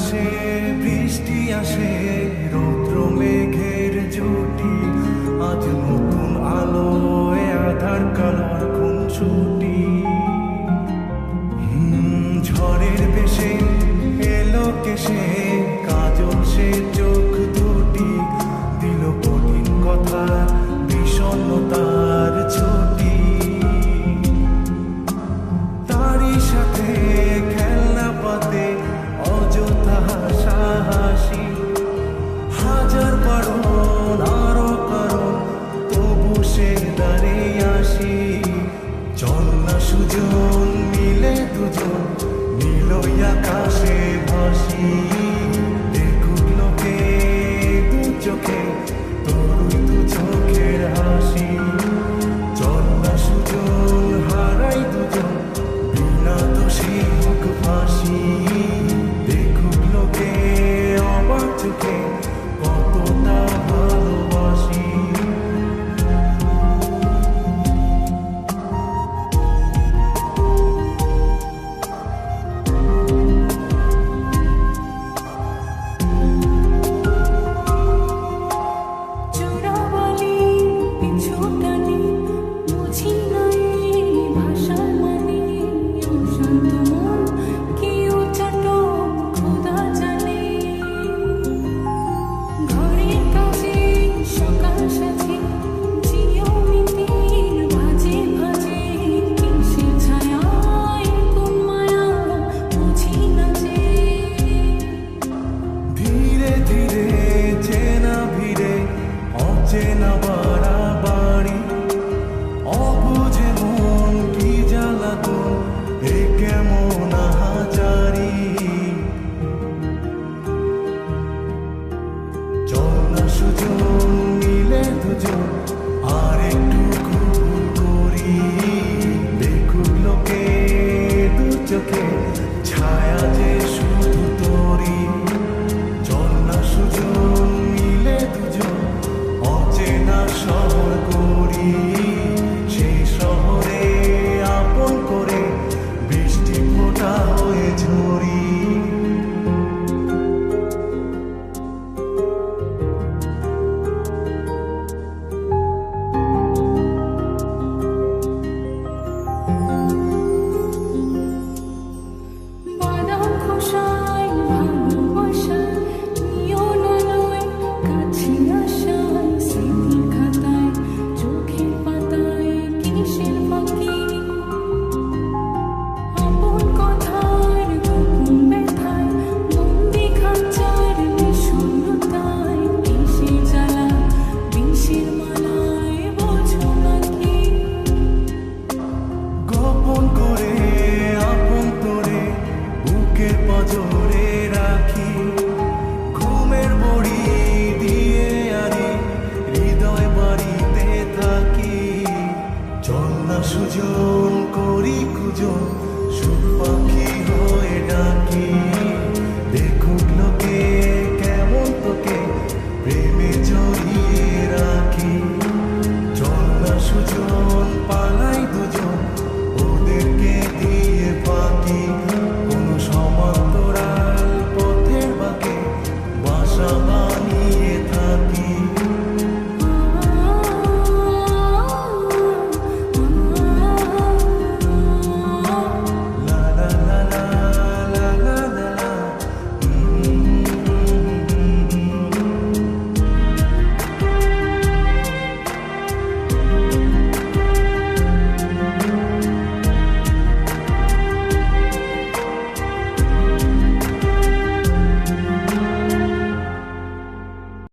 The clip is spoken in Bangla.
আকাশে বৃষ্টি আসে, রৌদ্র মেঘের জুটি, আজ নতুন আলোয় আধার কালার খুনসুটি। ঝড়ের বেশে এলো কেশে, কাজল সে চোখ দুটি, দিল কঠিন কথা বিষণ্ণতার ছুটি। তারই সাথে খেলনা পাতে অযথা হাসাহাসি, হাজার বারণ আরো কারণ, তবু সে দাঁড়িয়ে আসি। চল না সুজন মিলে দুজন, নীলই আকাশে